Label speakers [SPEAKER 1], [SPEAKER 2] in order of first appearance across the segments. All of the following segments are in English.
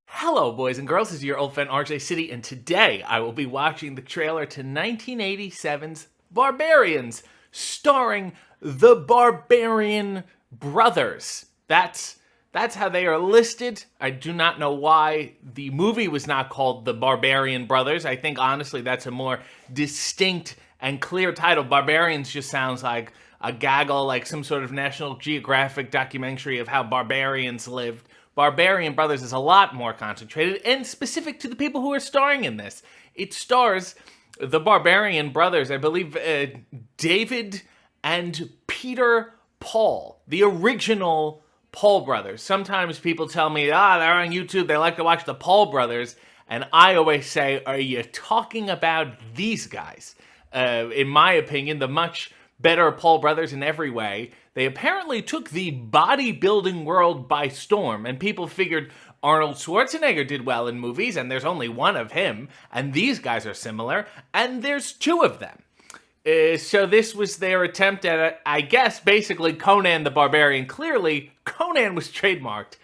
[SPEAKER 1] Hello, boys and girls. This is your old friend RJ City, and today I will be watching the trailer to 1987's Barbarians, starring the Barbarian Brothers. That's how they are listed. I do not know why the movie was not called The Barbarian Brothers. I think, honestly, that's a more distinct and clear title. Barbarians just sounds like a gaggle, like some sort of National Geographic documentary of how barbarians lived. Barbarian Brothers is a lot more concentrated and specific to the people who are starring in this. It stars the Barbarian Brothers, I believe David and Peter Paul, the original Paul brothers. Sometimes people tell me, they're on YouTube, they like to watch the Paul brothers, and I always say, are you talking about these guys? In my opinion, the much better Paul brothers in every way. They apparently took the bodybuilding world by storm, and people figured Arnold Schwarzenegger did well in movies, and there's only one of him, and these guys are similar, and there's two of them. So this was their attempt at, I guess, basically Conan the Barbarian. Clearly, Conan was trademarked,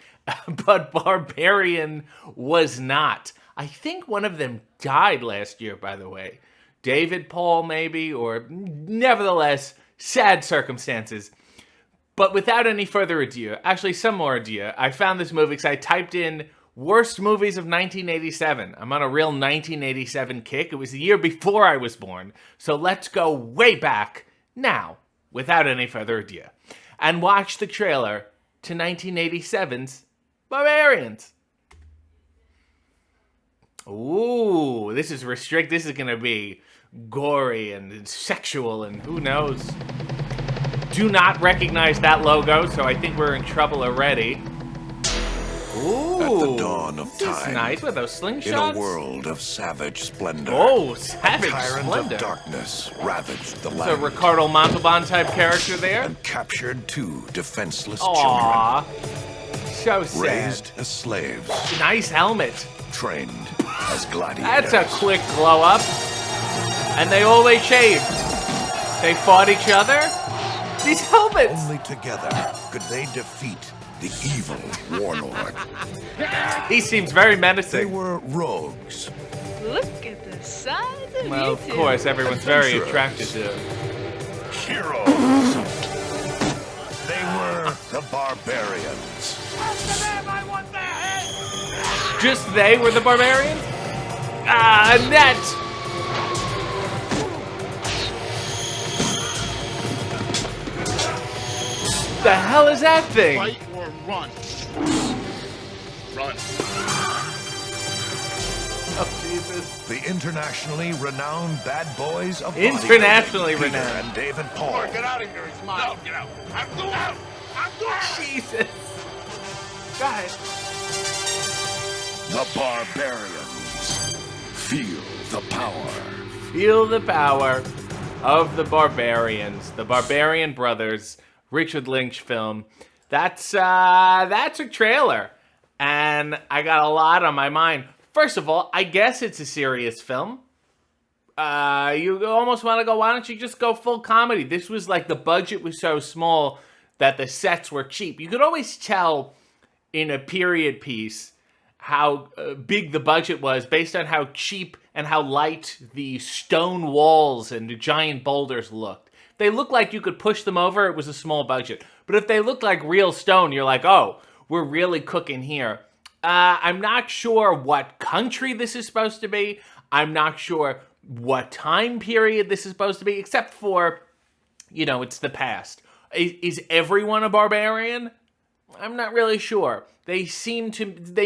[SPEAKER 1] but Barbarian was not. I think one of them died last year, by the way. David Paul, maybe, or nevertheless, sad circumstances. But without any further ado, actually some more ado, I found this movie because I typed in worst movies of 1987. I'm on a real 1987 kick. It was the year before I was born. So let's go way back now, without any further ado, and watch the trailer to 1987's Barbarians. Ooh, this is restricted. This is going to be gory and sexual and who knows. Do not recognize that logo, so I think we're in trouble already. Ooh,
[SPEAKER 2] at the dawn of
[SPEAKER 1] this
[SPEAKER 2] time,
[SPEAKER 1] is nice with those slingshots.
[SPEAKER 2] in a world of savage splendor.
[SPEAKER 1] Oh, savage
[SPEAKER 2] tyrant
[SPEAKER 1] splendor!
[SPEAKER 2] Of darkness ravaged the
[SPEAKER 1] So
[SPEAKER 2] land.
[SPEAKER 1] Ricardo Montalban type character there.
[SPEAKER 2] And captured two defenseless
[SPEAKER 1] Aww, so
[SPEAKER 2] children.
[SPEAKER 1] sad.
[SPEAKER 2] Raised as slaves.
[SPEAKER 1] Nice helmet.
[SPEAKER 2] Trained as gladiators.
[SPEAKER 1] That's a quick glow up. And they always shaved. They fought each other. These helmets!
[SPEAKER 2] Only together could they defeat the evil warlord.
[SPEAKER 1] He seems very
[SPEAKER 2] They
[SPEAKER 1] menacing.
[SPEAKER 2] were rogues.
[SPEAKER 3] Look at the size of
[SPEAKER 1] Well,
[SPEAKER 3] you
[SPEAKER 1] of
[SPEAKER 3] two.
[SPEAKER 1] course, everyone's very
[SPEAKER 2] Adventurers.
[SPEAKER 1] attracted to
[SPEAKER 2] Heroes. They were the barbarians.
[SPEAKER 1] Just they were the barbarians? Ah, Annette! The hell is that thing?
[SPEAKER 4] Fight or run. Run.
[SPEAKER 1] Oh, Jesus.
[SPEAKER 2] The internationally renowned bad boys of
[SPEAKER 1] Internationally
[SPEAKER 2] bodybuilding, Peter
[SPEAKER 1] renowned.
[SPEAKER 2] and David Paul.
[SPEAKER 4] Get out of here. He's mine. No, get out. I'm going out. I'm going out.
[SPEAKER 1] Jesus. Guys.
[SPEAKER 2] The Barbarians. Feel the power.
[SPEAKER 1] Feel the power of the Barbarians. The Barbarian Brothers. Richard Lynch film. That's a trailer. And I got a lot on my mind. First of all, I guess it's a serious film. You almost want to go, why don't you just go full comedy? This was like, the budget was so small that the sets were cheap. You could always tell in a period piece how big the budget was based on how cheap and how light the stone walls and the giant boulders looked. They looked like you could push them over, it was a small budget. But if they looked like real stone, you're like, oh, we're really cooking here. I'm not sure what country this is supposed to be. I'm not sure what time period this is supposed to be, except for, it's the past. Is everyone a barbarian? I'm not really sure. They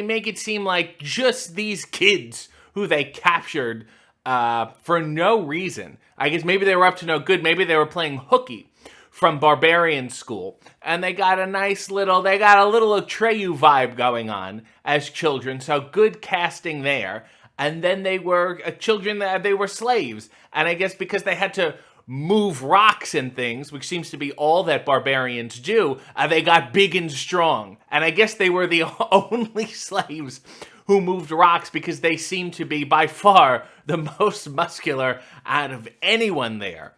[SPEAKER 1] make it seem like just these kids who they captured for no reason. I guess maybe they were up to no good. Maybe they were playing hooky from Barbarian School. And they got a little Atreyu vibe going on as children. So good casting there. And then they were children, they were slaves. And I guess because they had to move rocks and things, which seems to be all that barbarians do, they got big and strong. And I guess they were the only slaves who moved rocks because they seem to be by far the most muscular out of anyone there.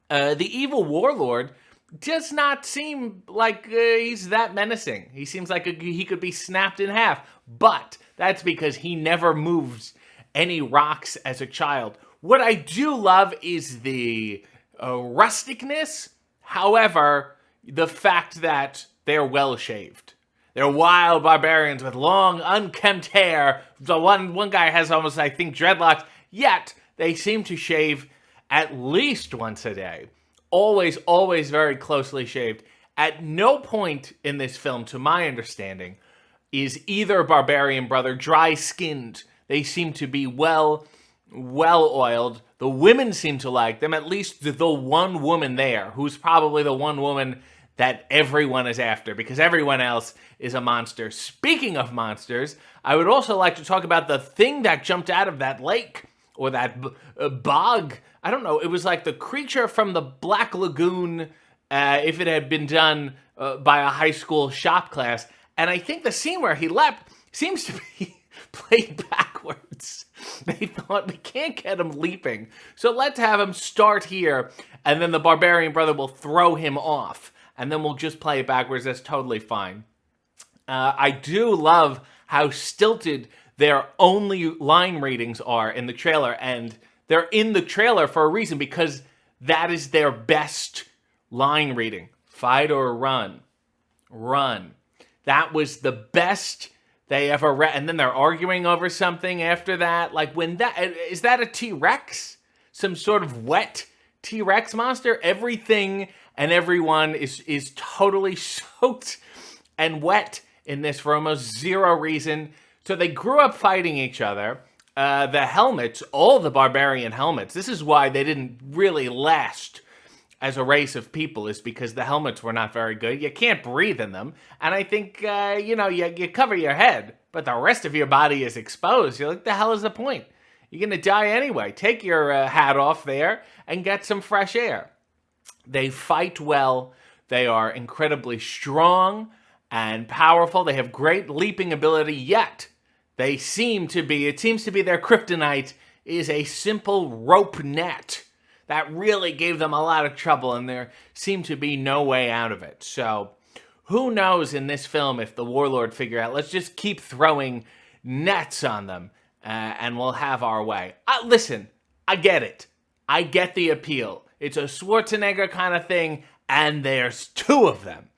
[SPEAKER 1] The evil warlord does not seem like he's that menacing. He seems like he could be snapped in half, but that's because he never moves any rocks as a child. What I do love is the rusticness. However, the fact that they're well shaved. They're wild barbarians with long, unkempt hair. The one guy has almost, I think, dreadlocks. Yet they seem to shave at least once a day. Always, always very closely shaved. At no point in this film, to my understanding, is either barbarian brother dry-skinned. They seem to be well oiled. The women seem to like them, at least the one woman there, who's probably the one woman that everyone is after, because everyone else is a monster. Speaking of monsters, I would also like to talk about the thing that jumped out of that lake, or that bog. I don't know, it was like the creature from the Black Lagoon, if it had been done by a high school shop class. And I think the scene where he leapt seems to be played backwards. They thought, we can't get him leaping, so let's have him start here, and then the barbarian brother will throw him off, and then we'll just play it backwards. That's totally fine. I do love how stilted their only line readings are in the trailer, and they're in the trailer for a reason, because that is their best line reading. Fight or run. Run. That was the best they ever read. And then they're arguing over something after that. Like, when that, is that a T-Rex? Some sort of wet T-Rex monster? Everything and everyone is totally soaked and wet in this for almost zero reason. So they grew up fighting each other. The helmets, all the barbarian helmets, this is why they didn't really last as a race of people, is because the helmets were not very good. You can't breathe in them. And I think, you cover your head, but the rest of your body is exposed. You're like, the hell is the point? You're going to die anyway. Take your hat off there and get some fresh air. They fight well. They are incredibly strong and powerful. They have great leaping ability, yet it seems to be their kryptonite is a simple rope net. That really gave them a lot of trouble, and there seemed to be no way out of it. So, who knows in this film if the warlord figure out, let's just keep throwing nets on them, and we'll have our way. Listen, I get it. I get the appeal. It's a Schwarzenegger kind of thing, and there's two of them.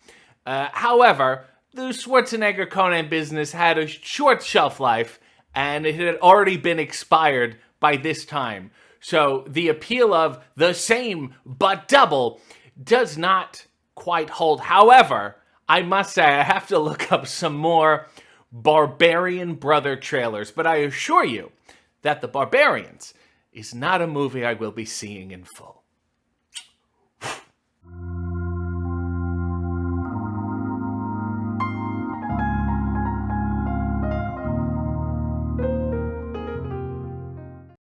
[SPEAKER 1] However, the Schwarzenegger Conan business had a short shelf life, and it had already been expired by this time. So the appeal of the same but double does not quite hold. However, I must say I have to look up some more Barbarian Brother trailers, but I assure you that The Barbarians is not a movie I will be seeing in full.